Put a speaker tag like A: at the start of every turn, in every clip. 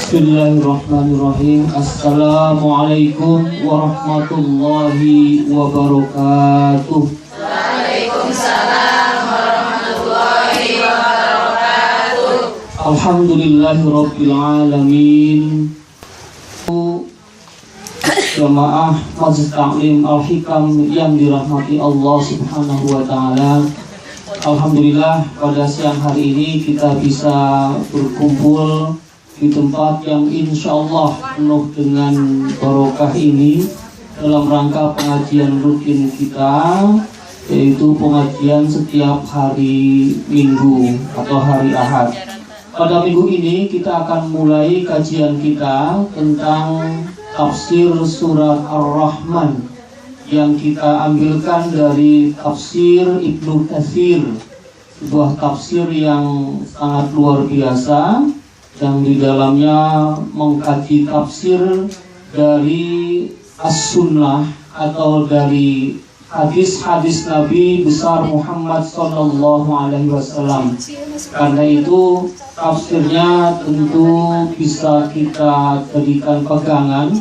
A: Bismillahirrahmanirrahim. Assalamualaikum warahmatullahi wabarakatuh.
B: Waalaikumsalam warahmatullahi wabarakatuh.
A: Alhamdulillahirabbil alamin. Jamaah Majelis Taklim Al-Hikam yang dirahmati Allah Subhanahu wa taala. Alhamdulillah pada siang hari ini kita bisa berkumpul di tempat yang insya Allah penuh dengan barokah ini dalam rangka pengajian rutin kita, yaitu pengajian setiap hari Minggu atau hari Ahad. Pada minggu ini kita akan mulai kajian kita tentang tafsir surat Ar-Rahman yang kita ambilkan dari tafsir Ibnu Katsir, sebuah tafsir yang sangat luar biasa, yang di dalamnya mengkaji tafsir dari As-Sunnah atau dari hadis-hadis Nabi besar Muhammad SAW. Karena itu tafsirnya tentu bisa kita jadikan pegangan,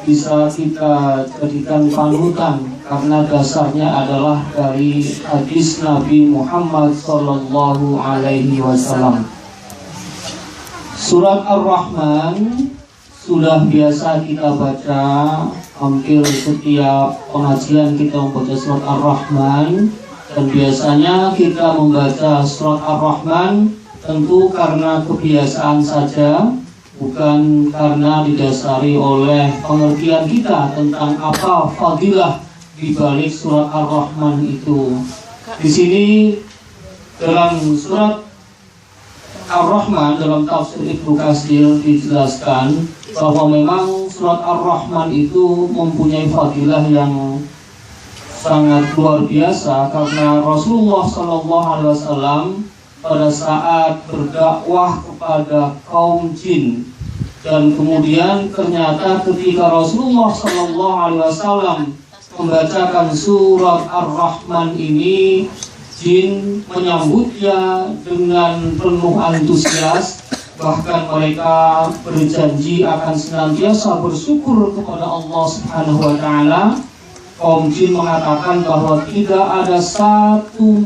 A: bisa kita jadikan panutan, karena dasarnya adalah dari hadis Nabi Muhammad SAW. Surat Ar-Rahman sudah biasa kita baca, hampir setiap pengajian kita membaca surat Ar-Rahman. Dan biasanya kita membaca surat Ar-Rahman tentu karena kebiasaan saja, bukan karena didasari oleh pengertian kita tentang apa fadilah di balik surat Ar-Rahman itu. Di sini dalam surat Ar-Rahman, dalam tafsir Ibnu Katsir dijelaskan bahwa memang surat Ar-Rahman itu mempunyai fadilah yang sangat luar biasa, karena Rasulullah SAW pada saat berdakwah kepada kaum jin, dan kemudian ternyata ketika Rasulullah SAW membacakan surat Ar-Rahman ini, jin menyambutnya dengan penuh antusias. Bahkan mereka berjanji akan senantiasa bersyukur kepada Allah Subhanahu wa taala. Kaum jin mengatakan bahwa tidak ada satu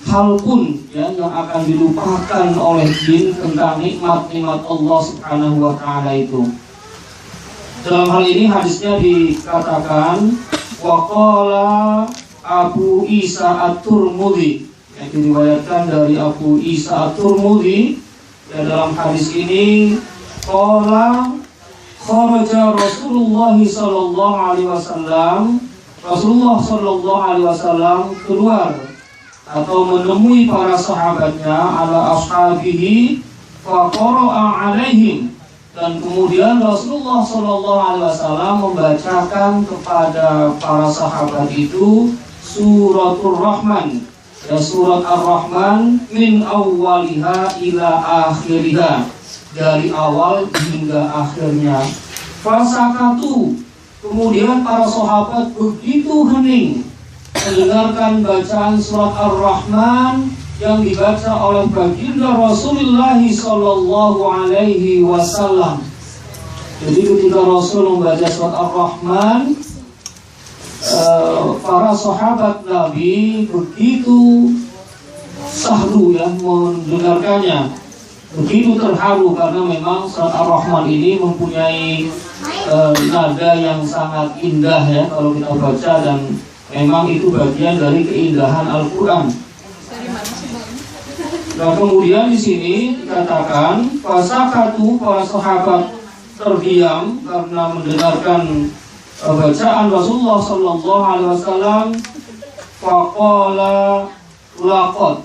A: hal pun yang akan dilupakan oleh jin tentang nikmat-nikmat Allah Subhanahu wa taala itu. Dalam hal ini hadisnya dikatakan waqala Abu Isa At-Tirmidzi, yang diriwayatkan dari Abu Isa At-Tirmidzi. Dan dalam hadis ini qala kharaja Rasulullah sallallahu alaihi wasallam, Rasulullah sallallahu alaihi wasallam keluar atau menemui para sahabatnya, ala ashabihi fa qara'a alaihim, dan kemudian Rasulullah sallallahu alaihi wasallam membacakan kepada para sahabat itu suratul Rahman, ya, surat Ar-Rahman, min awwaliha ila akhiriha, dari awal hingga akhirnya. Fasakatu, kemudian para sahabat begitu hening mendengarkan bacaan surat Ar-Rahman yang dibaca oleh baginda Rasulullah sallallahu alaihi wasallam. Jadi ketika Rasul membaca surat Ar-Rahman, para sahabat Nabi begitu sahdu, ya, mendengarkannya, begitu terharu, karena memang surat Ar-Rahman ini mempunyai nada yang sangat indah, ya, kalau kita baca, dan memang itu bagian dari keindahan Al-Quran. Nah, kemudian di sini dikatakan fasakatu, para sahabat terdiam karena mendengarkan bacaan Rasulullah sallallahu alaihi wasallam. Faqala laqad,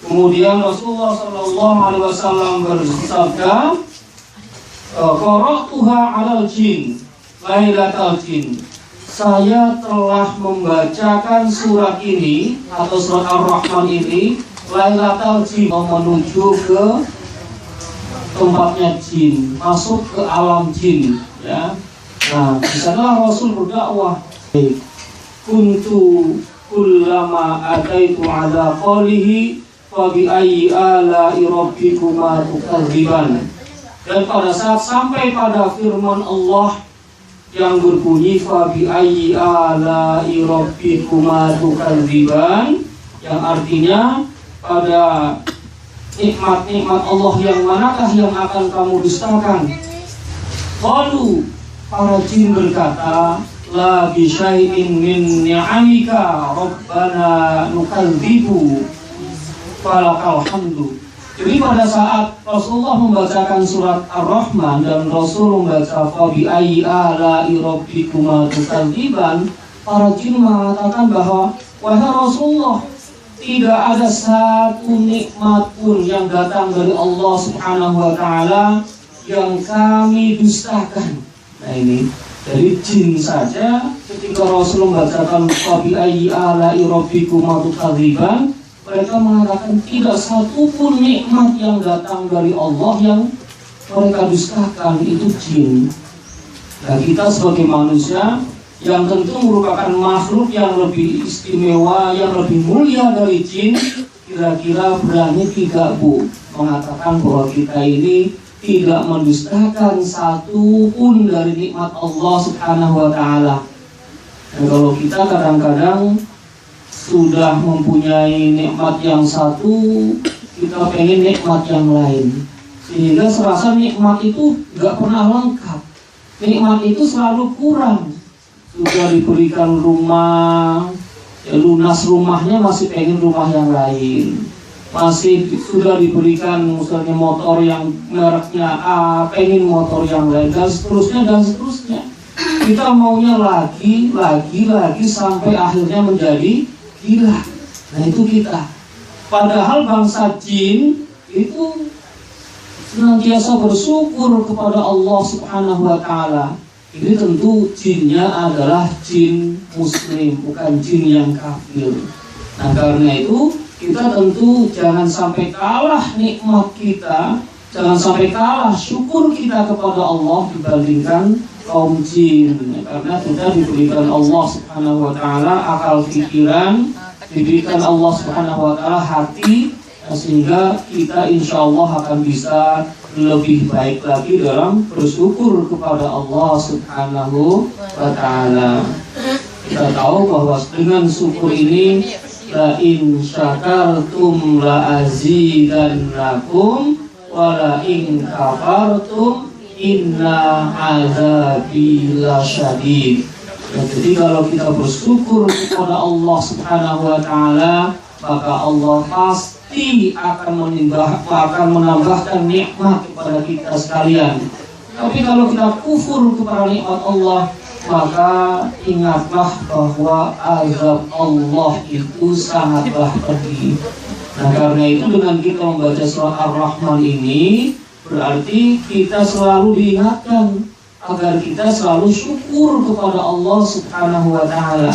A: kemudian Rasulullah sallallahu alaihi wasallam bersabda, qara'tuha 'alal jin lailatal jin, saya telah membacakan surat ini atau surat Ar-Rahman ini lailatal jin, menuju ke tempatnya jin, masuk ke alam jin, ya. Nah, di sanalah Rasul berdakwah. Kuntu kullama ataitu ala qalihi fa bi ayyi ala'i rabbikuma tukadziban. Dan pada saat sampai pada firman Allah yang berbunyi fa bi ayyi ala'i rabbikuma tukadziban, yang artinya pada nikmat-nikmat Allah yang manakah yang akan kamu dustakan? Qalu, para jin berkata, la bi syai'in min ni'amika rabbana nukadzibu falakal hamdu. Jadi pada saat Rasulullah membacakan surat Ar-Rahman dan Rasul membaca fa bi ayyi ala'i rabbikuma tukadziban, para jin mengatakan bahwa wahai Rasulullah, tidak ada satu nikmat pun yang datang dari Allah Subhanahu wa taala yang kami dustakan. Nah ini dari jin saja ketika Rasul membacakan fa bi ayyi ala'i rabbikuma tukadziban, mereka mengatakan tidak satu pun nikmat yang datang dari Allah yang mereka dustakan, itu jin. Nah kita sebagai manusia yang tentu merupakan makhluk yang lebih istimewa, yang lebih mulia dari jin, kira-kira berani tidak Bu mengatakan bahwa kita ini tidak mendustakan satu pun dari nikmat Allah Subhanahu wa taala. Dan kalau kita kadang-kadang sudah mempunyai nikmat yang satu, kita pengen nikmat yang lain, sehingga serasa nikmat itu gak pernah lengkap. Nikmat itu selalu kurang. Sudah diberikan rumah, ya lunas rumahnya masih pengen rumah yang lain. Masih sudah diberikan misalnya motor yang mereknya A, pengen motor yang lain, dan seterusnya dan seterusnya. Kita maunya lagi sampai akhirnya menjadi gila. Nah itu kita. Padahal bangsa jin itu senantiasa bersyukur kepada Allah Subhanahu wa taala. Ini tentu jinnya adalah jin muslim, bukan jin yang kafir. Nah karena itu kita tentu jangan sampai kalah nikmat kita, jangan sampai kalah syukur kita kepada Allah dibandingkan kaum jin, karena kita diberikan Allah Subhanahu wa taala akal pikiran, diberikan Allah Subhanahu wa taala hati, sehingga kita insya Allah akan bisa lebih baik lagi dalam bersyukur kepada Allah Subhanahu wa taala. Kita tahu bahwa dengan syukur ini, la in syakartum la azidannakum wa la in kafartum inna azabi lasyadid. Jadi kalau kita bersyukur kepada Allah Subhanahu wa taala, maka Allah pasti akan menambahkan nikmat kepada kita sekalian. Tapi kalau kita kufur kepada nikmat Allah, maka ingatlah bahwa azab Allah itu sangatlah pedih. Nah karena itu dengan kita membaca surat Ar-Rahman ini, berarti kita selalu diingatkan agar kita selalu syukur kepada Allah Subhanahu wa taala.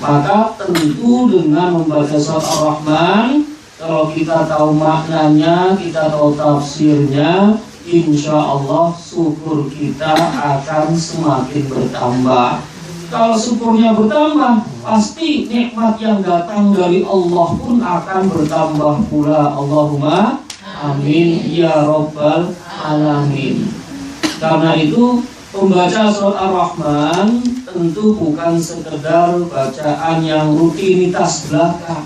A: Maka tentu dengan membaca surat Ar-Rahman, kalau kita tahu maknanya, kita tahu tafsirnya, insya Allah syukur kita akan semakin bertambah. Kalau syukurnya bertambah, pasti nikmat yang datang dari Allah pun akan bertambah pula. Allahumma amin ya rabbal alamin. Karena itu membaca surat Ar-Rahman tentu bukan sekedar bacaan yang rutinitas belaka,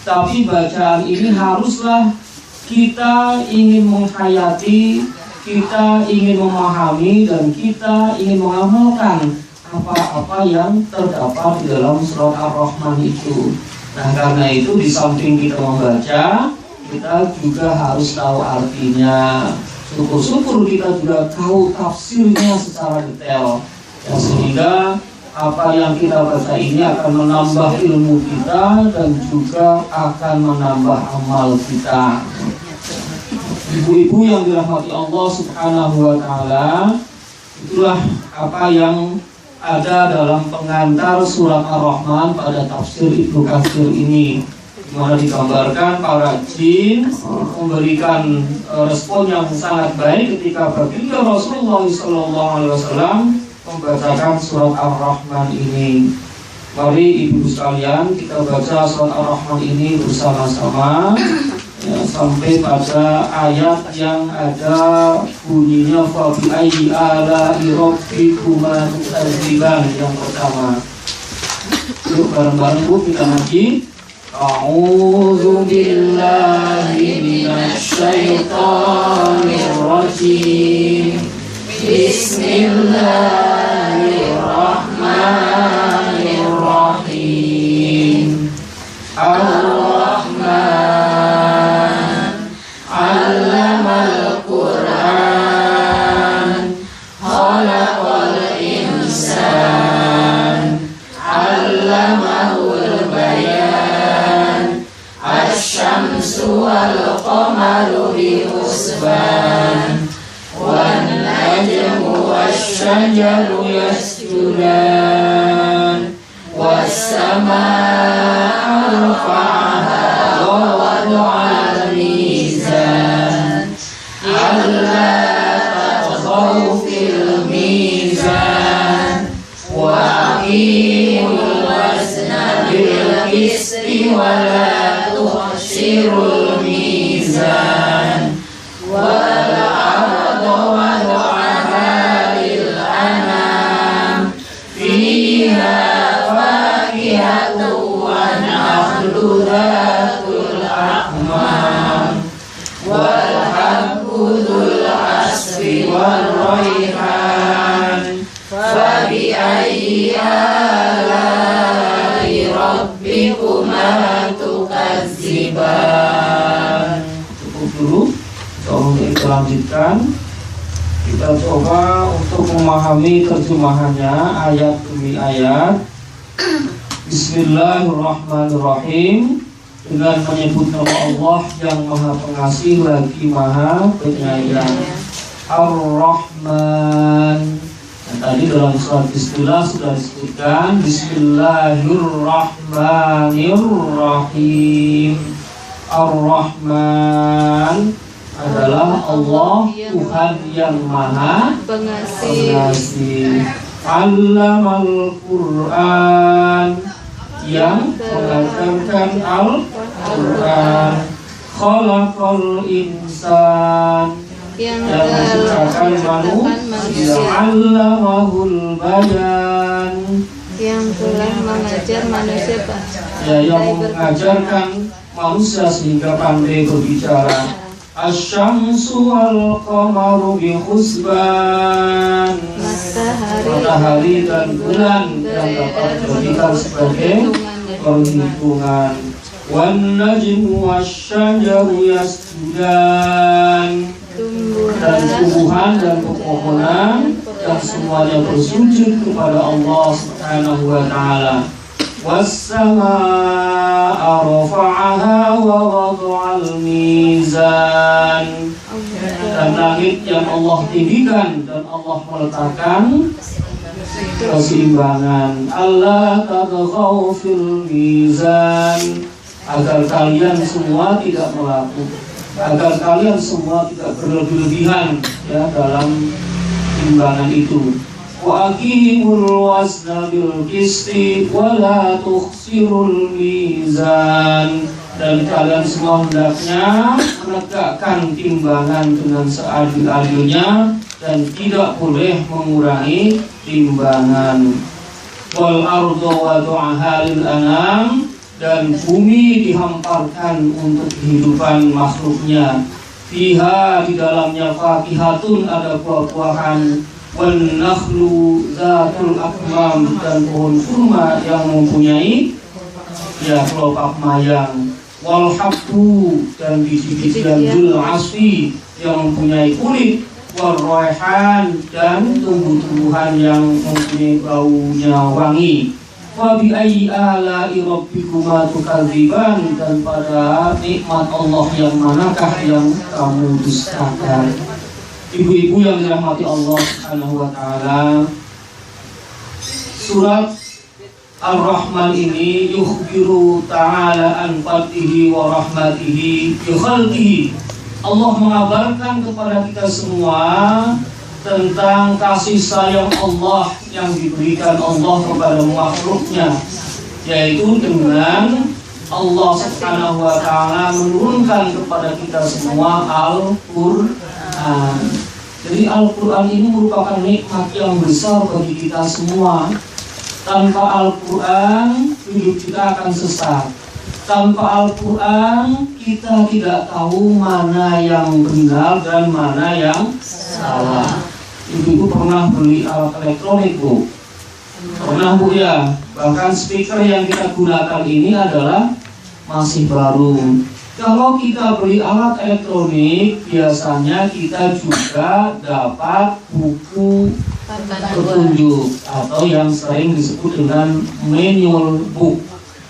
A: tapi bacaan ini haruslah kita ingin menghayati, kita ingin memahami, dan kita ingin mengamalkan apa-apa yang terdapat di dalam surat Ar-Rahman itu. Nah karena itu di samping kita membaca, kita juga harus tahu artinya. Syukur-syukur kita juga tahu tafsirnya secara detail, ya, sehingga apa yang kita baca ini akan menambah ilmu kita dan juga akan menambah amal kita. Ibu-ibu yang dirahmati Allah Subhanahu wa taala, itulah apa yang ada dalam pengantar surat Ar-Rahman pada tafsir Ibnu Katsir ini, di mana digambarkan para jin memberikan respon yang sangat baik ketika baginda Rasulullah SAW membacakan surat Ar-Rahman ini. Mari ibu sekalian kita baca surat Ar-Rahman ini bersama-sama. ya, sampai pada ayat yang ada bunyinya fa bi ayyi ala'i rabbikuma tukadziban yang pertama. Yuk bareng-bareng Bu kita ngaji. A'udzu billahi minasy syaithanir rajim. Bismillahirrahmanirrahim. Ar-Rahman 'allamal Qur'an, khalaqal insan, 'allamahul bayan, asy-syamsu wal qamaru bihusban, wan najmu wasy-syajaru yasjudan, was-samaa'a rafa'aha wa wada'al mizan, alla tatghaw fil mizan, wa aqimul wazna bil qisti wa la tukhsirul mizan, wal arda wada'aha lil anam, fiha fakihatu wa nakhlu dhatul akmam, wal habbu dhul asfi wal rayhan, fabi ayyi ala'i rabbikuma tukadziban. Cukup dulu, tolong kita lanjutkan. Kita coba untuk memahami terjemahannya ayat demi ayat. Bismillahirrahmanirrahim. Dengan menyebut nama Allah yang Maha Pengasih lagi Maha Penyayang. Ar-Rahman. Dan tadi dalam surat Bismillah sudah disebutkan Bismillahirrahmanirrahim. Ar-Rahman adalah Allah Tuhan yang Maha Pengasih. Allamal Qur'an, yang mengajarkan Al-Quran. Khalaqal insan, yang menciptakan manusia. Allamahul bayan,
C: yang telah mengajar manusia
A: yang mengajarkan manusia sehingga pandai berbicara. Asy-syamsu wal qamaru bihusban, matahari dan bulan yang dapat dijadikan sebagai perhitungan. Wan najmu wasy-syajaru yasjudan, dan tumbuhan dan pepohonan dan semuanya bersujud kepada Allah Subhanahu wa taala. Was-samaa'a rafa'aha wa wada'al mizan, dan langit yang Allah tinggikan dan Allah meletakkan keseimbangan. Allah tatghaw fil mizan, agar kalian semua tidak melakukan, agar kalian semua tidak berlebihan ya dalam timbangan itu. Wa aqimul wazna bil qisti wa la tukhsirul mizan, dan kalian semua hendaknya menegakkan timbangan dengan seadil-adilnya dan tidak boleh mengurangi timbangan. Wal arda wada'aha lil anam, dan bumi dihamparkan untuk kehidupan makhluknya. Fiha, di dalamnya fakihatun, ada buah-buahan. Wan nakhlu zatul akmam, dan pohon kurma yang mempunyai ya kelopak mayang. Wal habbu, dan biji-biji dan dul asfi yang mempunyai kulit. Wal rayhan, dan tumbuh-tumbuhan yang mempunyai baunya wangi. Wa bi ayyi ala'i rabbikuma tukadziban, dan pada nikmat Allah yang manakah yang kamu dustakan. Ibu-ibu yang dirahmati Allah Subhanahu wa taala, surat Ar-Rahman ini yukhbiru ta'ala an fadlihi wa rahmatihi bi khalqihi. Allah mengabarkan kepada kita semua tentang kasih sayang Allah yang diberikan Allah kepada makhluknya, yaitu dengan Allah Subhanahu wa Ta'ala menurunkan kepada kita semua Al-Quran. Jadi Al-Quran ini merupakan nikmat yang besar bagi kita semua. Tanpa Al-Quran hidup kita akan sesat. Tanpa Al-Quran kita tidak tahu mana yang benar dan mana yang salah. Ibu pernah beli alat elektronik, Bu? Pernah, Bu, ya? Bahkan speaker yang kita gunakan ini adalah masih baru. Kalau kita beli alat elektronik, biasanya kita juga dapat buku petunjuk atau yang sering disebut dengan manual book.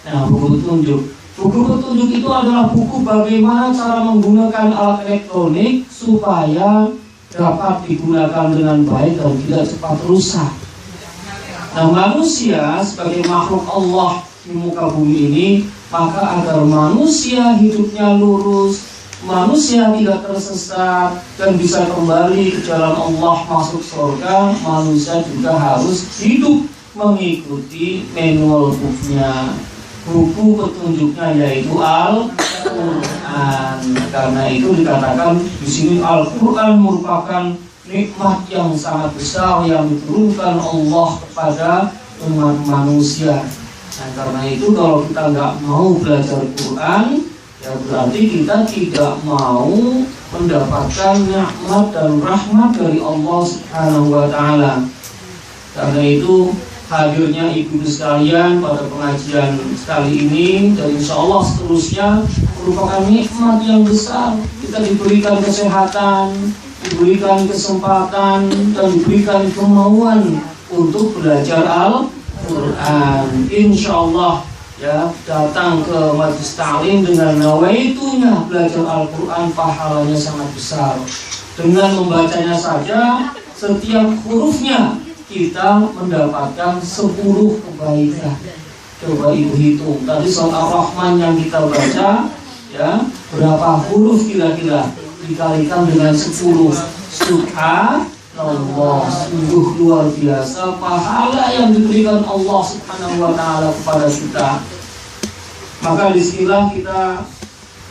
A: Nah, buku petunjuk. Buku petunjuk itu adalah buku bagaimana cara menggunakan alat elektronik supaya dapat digunakan dengan baik dan tidak cepat rusak. Nah, manusia sebagai makhluk Allah di muka bumi ini, maka agar manusia hidupnya lurus, manusia tidak tersesat dan bisa kembali ke jalan Allah masuk surga, manusia juga harus hidup mengikuti manual booknya, buku petunjuknya, yaitu Al-Quran. Karena itu dikatakan di sini Al-Quran merupakan nikmat yang sangat besar yang diturunkan Allah kepada umat manusia. Nah, karena itu kalau kita nggak mau belajar Quran, ya berarti kita tidak mau mendapatkan nikmat dan rahmat dari Allah Subhanahu wa Ta'ala. Karena itu hadirnya ibu sekalian pada pengajian kali ini dan insya Allah seterusnya merupakan nikmat yang besar. Kita diberikan kesehatan, diberikan kesempatan, dan diberikan kemauan untuk belajar Al-Quran. Insya Allah ya, datang ke majelis ta'lim dengan nawaitunya belajar Al-Quran, pahalanya sangat besar. Dengan membacanya saja, setiap hurufnya kita mendapatkan 10 kebaikan. Coba ibu hitung, tadi surah Ar-Rahman yang kita baca, ya, berapa huruf kira-kira? Dikalikan dengan 10. Subhanallah, sungguh luar biasa pahala yang diberikan Allah Subhanahu wa Ta'ala kepada kita. Maka disinilah kita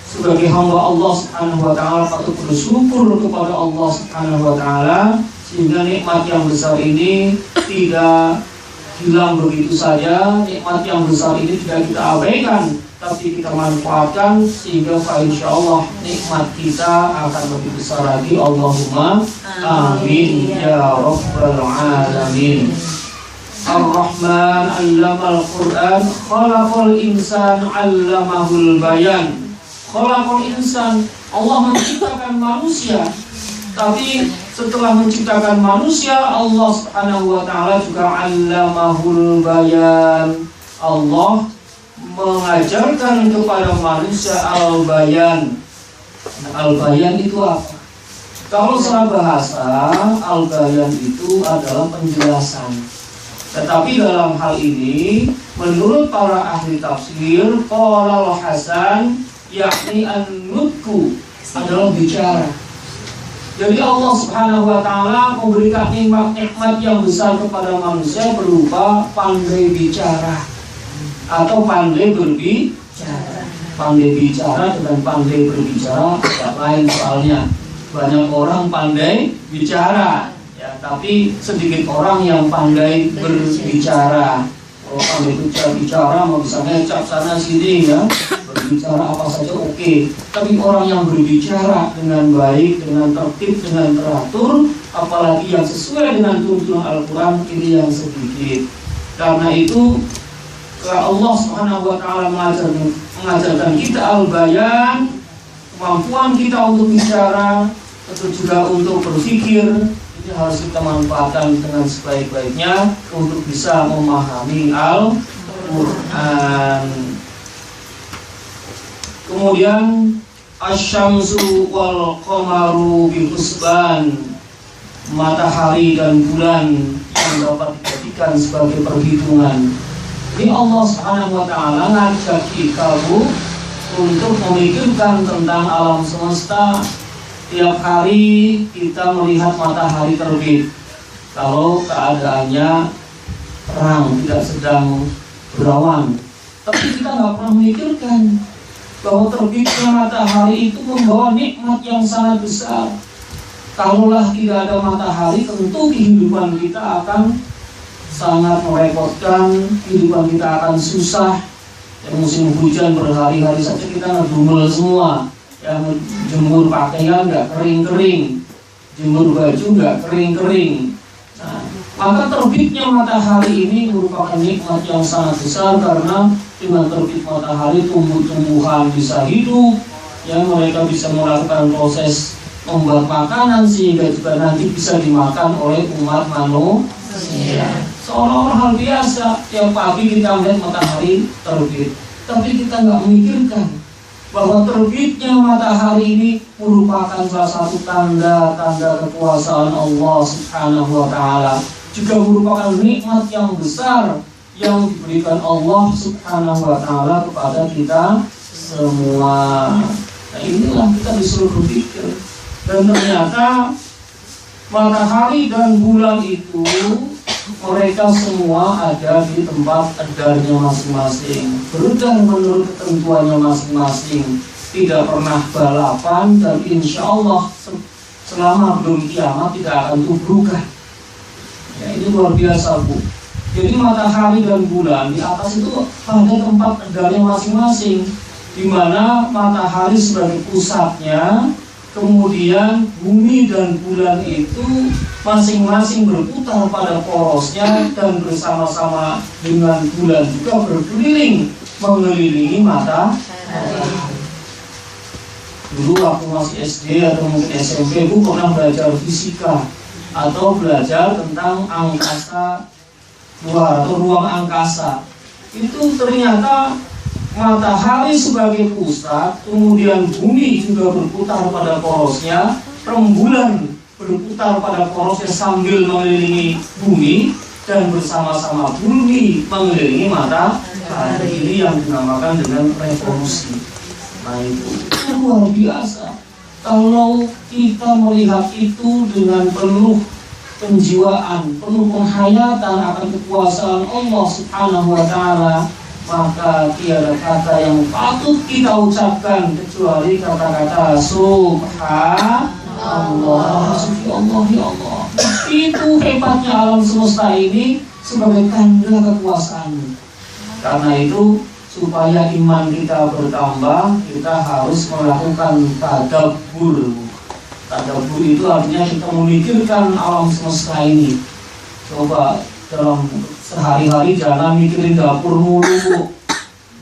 A: sebagai hamba Allah Subhanahu wa Ta'ala patut bersyukur kepada Allah Subhanahu wa Ta'ala, sehingga nikmat yang besar ini tidak hilang begitu saja. Nikmat yang besar ini tidak kita abaikan, tapi kita manfaatkan sehingga insya Allah nikmat kita akan lebih besar lagi. Allahumma amin ya rabbal alamin. Ar-Rahman 'allamal Qur'an, khalaqal insan 'allamahul bayan. Khalaqal insan, Allah menciptakan manusia, tapi setelah menciptakan manusia, Allah Subhanahu wa Ta'ala juga 'allamahul bayan. Allah mengajarkan kepada manusia al-bayan. Nah, al-bayan itu apa? Kalau secara bahasa, al-bayan itu adalah penjelasan. Tetapi dalam hal ini, menurut para ahli tafsir, qala al-Hasan, yakni an-nutku adalah bicara. Jadi Allah Subhanahu wa Ta'ala memberikan nikmat yang besar kepada manusia berupa pandai bicara atau pandai berbicara. Pandai bicara dengan pandai berbicara tidak lain soalnya. Banyak orang pandai bicara, ya, tapi sedikit orang yang pandai berbicara. Kalau pandai bicara, misalnya cap sana sini, ya, berbicara apa saja oke. Tapi orang yang berbicara dengan baik, dengan tertib, dengan teratur, apalagi yang sesuai dengan tuntunan Al-Quran, ini yang sedikit. Karena itu Allah Subhanahu wa Ta'ala mengajarkan kita al-bayan, kemampuan kita untuk bicara, tentu juga untuk berpikir. Ini harus kita manfaatkan dengan sebaik-baiknya untuk bisa memahami Al-Quran. Kemudian asy-syamsu wal qamaru bil husban, matahari dan bulan yang dapat dijadikan sebagai perhitungan. Ini Allah Subhanahu wa Ta'ala ngajak kita, Bu, untuk memikirkan tentang alam semesta. Tiap hari kita melihat matahari terbit. Kalau keadaannya terang, tidak sedang berawan, Tapi kita nggak pernah memikirkan bahwa terbitnya matahari itu membawa nikmat yang sangat besar. Kalaulah tidak ada matahari, tentu kehidupan kita akan sangat merepotkan, kehidupan kita akan susah. Yang musim hujan berhari-hari saja kita ngedumel semua. Yang jemur pakaian nggak kering-kering, jemur baju nggak kering-kering. Nah, maka terbitnya matahari ini merupakan nikmat yang sangat besar, karena dengan terbit matahari tumbuh-tumbuhan bisa hidup, yang mereka bisa melakukan proses membuat makanan sehingga juga nanti bisa dimakan oleh umat manusia. Seolah-olah hal biasa, tiap pagi kita melihat matahari terbit, tapi kita nggak memikirkan bahwa terbitnya matahari ini merupakan salah satu tanda-tanda kekuasaan Allah Subhanahu wa Ta'ala, juga merupakan nikmat yang besar yang diberikan Allah Subhanahu wa Ta'ala kepada kita semua. Nah, inilah kita disuruh berpikir. Dan ternyata matahari dan bulan itu mereka semua ada di tempat edarnya masing-masing, beredar menurut ketentuannya masing-masing, tidak pernah balapan, dan insya Allah selama belum kiamat tidak akan tubrukan. Ya, ini luar biasa, Bu. Jadi matahari dan bulan di atas itu pada tempat edarnya masing-masing, di mana matahari sebagai pusatnya, kemudian bumi dan bulan itu masing-masing berputar pada porosnya, dan bersama-sama dengan bulan juga berkeliling mengelilingi matahari. Dulu waktu masih SD atau mungkin SMP, Bu pernah belajar fisika atau belajar tentang angkasa luar atau ruang angkasa. Itu ternyata matahari sebagai pusat, kemudian bumi juga berputar pada porosnya, rembulan berputar pada porosnya sambil mengelilingi bumi, dan bersama-sama bumi mengelilingi matahari. Ini yang dinamakan dengan revolusi. Nah, itu luar biasa. Kalau kita melihat itu dengan penuh penjiwaan, penuh penghayatan akan kekuasaan Allah Subhanahu wa Ta'ala, maka tiada kata yang patut kita ucapkan kecuali kata-kata Subhanallah, Sufi Allah, ya Allah. Itu hebatnya alam semesta ini sebagai tanda kekuasaan. Karena itu, supaya iman kita bertambah, kita harus melakukan tadabbur. Tadabbur itu artinya kita memikirkan alam semesta ini. Coba dalam sehari-hari jangan mikirin dapur mulu, Bu.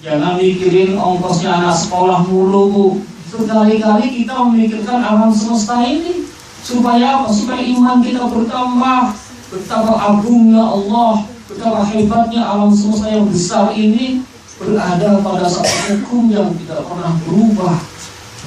A: Jangan mikirin ongkosnya anak sekolah mulu, Bu. Sekali-kali kita memikirkan alam semesta ini. Supaya apa? Supaya iman kita bertambah. Betapa agungnya Allah, betapa hebatnya alam semesta yang besar ini berada pada satu hukum yang tidak pernah berubah.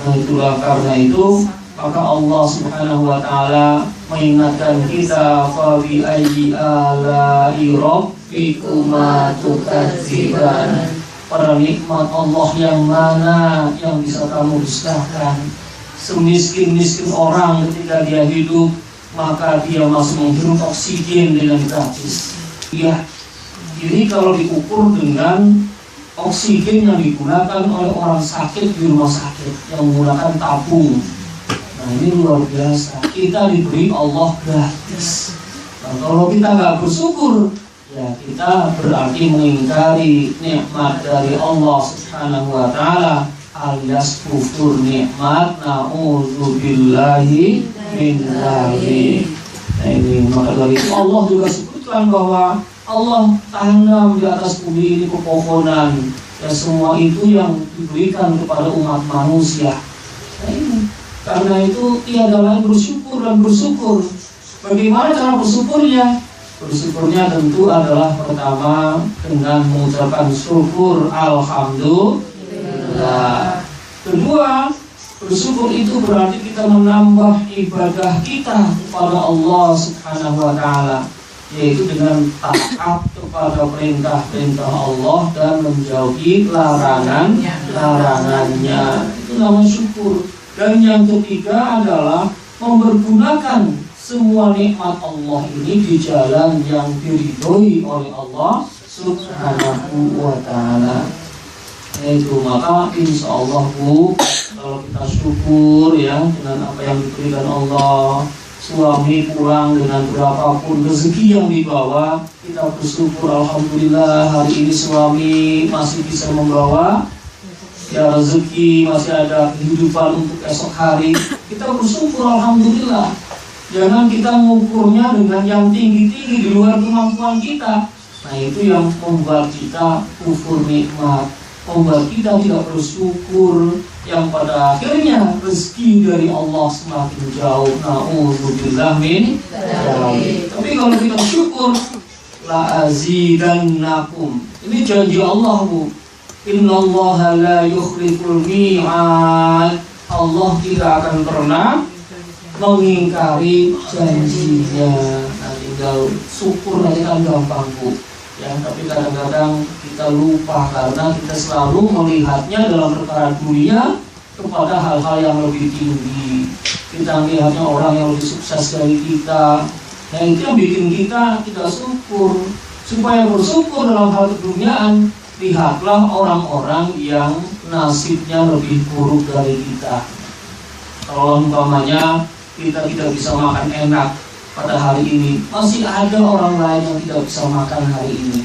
A: Nah, itulah karena itu maka Allah Subhanahu wa Ta'ala mengingatkan kita, fa bi ayyi ala'i rabbikuma tukadziban. Pada nikmat Allah yang mana yang bisa kamu dustakan? Semiskin-miskin orang ketika dia hidup, maka dia masih menghirup oksigen dengan gratis. Ya, ini kalau diukur dengan oksigen yang digunakan oleh orang sakit di rumah sakit yang menggunakan tabung. Nah, ini luar biasa. Kita diberi Allah gratis. Nah, kalau kita nggak bersyukur, ya kita berarti mengingkari nikmat dari Allah Subhanahu wa Ta'ala, alias kufur nikmat. Na'udzubillahi min dzalik. Nah, ini maka dari itu Allah juga sebutkan bahwa Allah tanam di atas bumi ini pepohonan, dan semua itu yang diberikan kepada umat manusia. Nah, ini karena itu tiada lain bersyukur dan bersyukur. Bagaimana cara bersyukurnya? Bersyukurnya tentu adalah pertama dengan mengucapkan syukur alhamdulillah. Kedua, bersyukur itu berarti kita menambah ibadah kita kepada Allah Subhanahu wa Ta'ala, yaitu dengan taat kepada perintah-perintah Allah dan menjauhi larangannya. Itu namanya syukur. Dan yang ketiga adalah mempergunakan semua nikmat Allah ini di jalan yang diridhoi oleh Allah Subhanahu wa Ta'ala. Itu maka insya Allah Bu, kalau kita syukur ya dengan apa yang diberikan Allah, suami pulang dengan berapapun rezeki yang dibawa, kita bersyukur alhamdulillah hari ini suami masih bisa membawa ya rezeki, masih ada kehidupan untuk esok hari. Kita bersyukur alhamdulillah. Jangan kita mengukurnya dengan yang tinggi-tinggi di luar kemampuan kita. Nah itu yang membuat kita kufur nikmat, membuat kita tidak bersyukur, yang pada akhirnya rezeki dari Allah semakin jauh. Na'udzubillah min dzalik. Tapi kalau kita syukur, la azidannakum. Ini janji Allah Bu. Innallaha la yukhliful mi'ad. Allah tidak akan pernah mengingkari janjinya. Nah, tinggal syukur nanti kan gampang Bu. Ya, tapi kadang-kadang kita lupa karena kita selalu melihatnya dalam perkara dunia kepada hal-hal yang lebih tinggi. Kita melihatnya orang yang lebih sukses dari kita. Nah itu yang bikin kita tidak syukur. Supaya bersyukur dalam hal keduniaan, lihatlah orang-orang yang nasibnya lebih buruk dari kita. Kalau umpamanya kita tidak bisa makan enak pada hari ini, masih ada orang lain yang tidak bisa makan hari ini.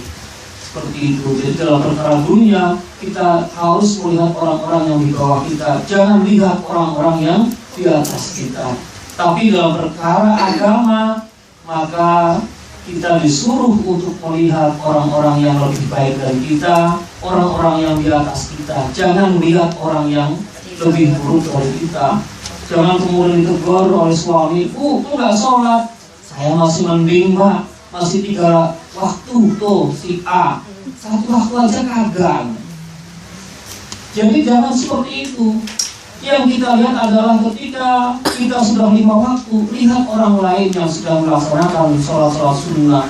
A: Seperti itu. Jadi dalam perkara dunia kita harus melihat orang-orang yang di bawah kita, jangan lihat orang-orang yang di atas kita. Tapi dalam perkara agama, maka kita disuruh untuk melihat orang-orang yang lebih baik dari kita, orang-orang yang di atas kita. Jangan lihat orang yang lebih buruk dari kita. Jangan kemudian ditegur oleh suami, kok nggak sholat? Saya masih mending Pak, masih 3 waktu tuh si A, 1 waktu aja kagak. Jadi jangan seperti itu. Yang kita lihat adalah ketika kita sudah 5 waktu, lihat orang lain yang sudah melaksanakan sholat-sholat sunnah.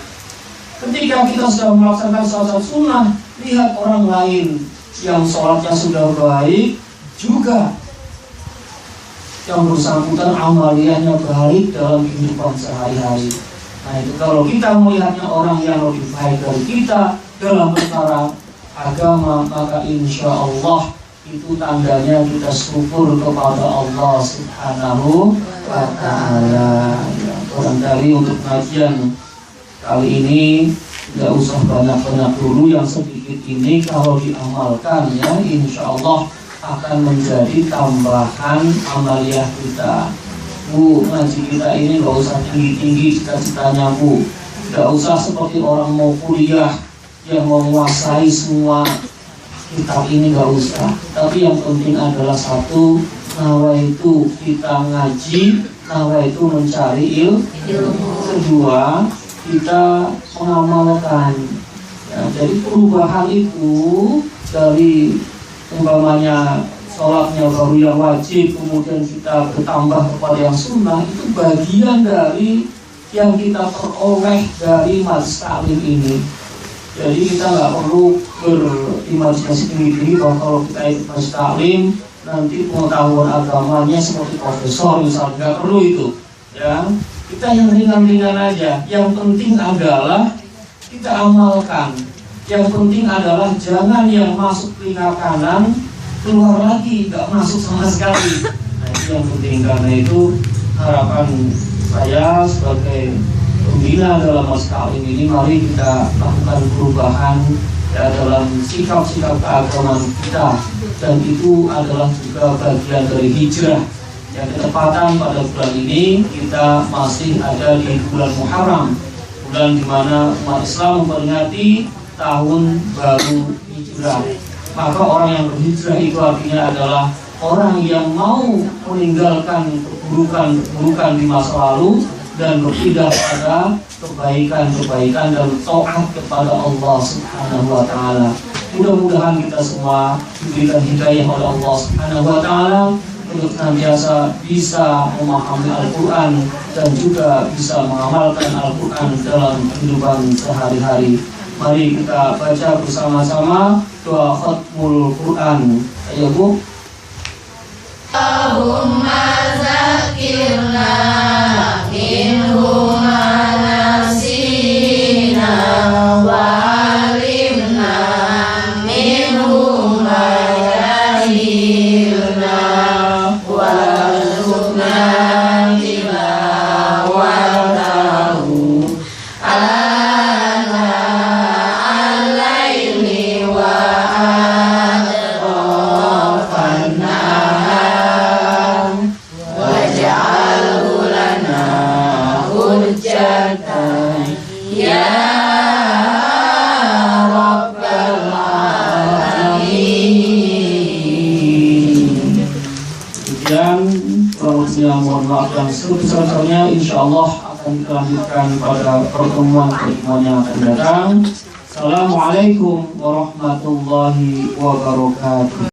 A: Ketika kita sudah melaksanakan sholat sunnah, lihat orang lain yang sholatnya sudah baik juga, yang bersangkutan amaliyahnya baik dalam kehidupan sehari-hari. Nah itu kalau kita melihatnya orang yang lebih baik dari kita dalam perkara agama, maka insya Allah itu tandanya kita syukur kepada Allah Subhanahu wa Ta'ala. Ya, barangkali untuk kajian kali ini tidak usah banyak-banyak dulu, yang sedikit ini kalau diamalkan ya insya Allah akan menjadi tambahan amaliyah kita. Bu, ngaji kita ini nggak usah tinggi-tinggi cita-citanya Bu, nggak usah seperti orang mau kuliah yang mau menguasai semua kitab ini, nggak usah. Tapi yang penting adalah satu, nawaitu kita ngaji, nawaitu mencari ilmu. Kedua, kita mengamalkan. Ya, jadi perubahan itu dari umpamanya sholatnya baru yang wajib, kemudian kita bertambah kepada yang sunnah, itu bagian dari yang kita peroleh dari majelis taklim ini. Jadi kita nggak perlu berimajinasi tinggi-tinggi bahwa kalau kita ikut majelis taklim nanti pengetahuan agamanya seperti profesor misalnya, nggak perlu itu. Ya, kita yang ringan-ringan aja. Yang penting adalah kita amalkan. Yang penting adalah jangan yang masuk telinga kanan keluar lagi, nggak masuk sama sekali. Nah itu yang penting. Karena itu harapan saya sebagai pembina dalam majelis taklim ini, mari kita lakukan perubahan ya, dalam sikap-sikap keagamaan kita. Dan itu adalah juga bagian dari hijrah. Yang ketepatan pada bulan ini kita masih ada di bulan Muharram, bulan di mana umat Islam memperingati tahun baru hijrah. Maka orang yang berhijrah itu artinya adalah orang yang mau meninggalkan keburukan di masa lalu dan berpindah pada kebaikan-kebaikan dan taat kepada Allah Subhanahu wa Ta'ala. Mudah-mudahan kita semua diberikan hidayah oleh Allah Subhanahu wa Ta'ala untuk senantiasa bisa memahami Al-Quran dan juga bisa mengamalkan Al-Quran dalam kehidupan sehari-hari. Mari kita baca bersama-sama doa khatmul Quran. Ayo Bu.
B: Allahumma zakirna minhu ma nasina wa alimna minhu ma
A: maaf yang sebesar-besarnya. Insyaallah akan kita lanjutkan pada pertemuan yang akan datang. Assalamualaikum warahmatullahi wabarakatuh.